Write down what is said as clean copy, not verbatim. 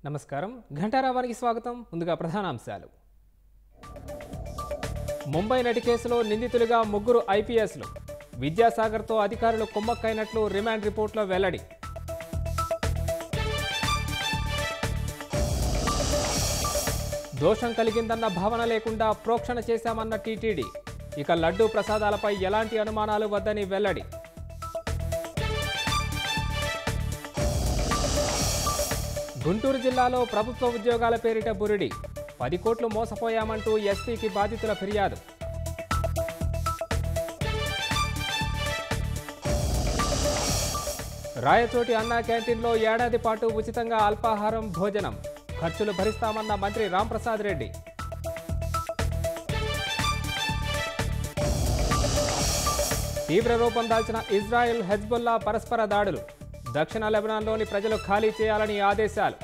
నమస్కారం ఘంటారావానికి స్వాగతం. ముందుగా ప్రధానాంశాలు. ముంబై నటి కేసులో నిందితులుగా ముగ్గురు ఐపీఎస్లు. విద్యాసాగర్తో అధికారులు కుమ్మక్కైనట్లు రిమాండ్ రిపోర్టులో వెల్లడి. దోషం కలిగిందన్న భావన లేకుండా ప్రోక్షణ చేశామన్న టీటీడీ. ఇక లడ్డూ ప్రసాదాలపై ఎలాంటి అనుమానాలు వద్దని వెల్లడి. గుంటూరు జిల్లాలో ప్రభుత్వ ఉద్యోగాల పేరిట బురిడి. 10 కోట్లు మోసపోయామంటూ ఎస్పీకి బాధితుల ఫిర్యాదు. రాయచోటి అన్నా క్యాంటీన్లో ఏడాది పాటు ఉచితంగా అల్పాహారం భోజనం. ఖర్చులు భరిస్తామన్న మంత్రి రాంప్రసాద్ రెడ్డి. తీవ్ర రూపం దాల్చిన ఇజ్రాయెల్ హెజ్బుల్లా పరస్పర దాడులు. దక్షిణ లెబనాన్లోని ప్రజలు ఖాళీ చేయాలని ఆదేశాలు.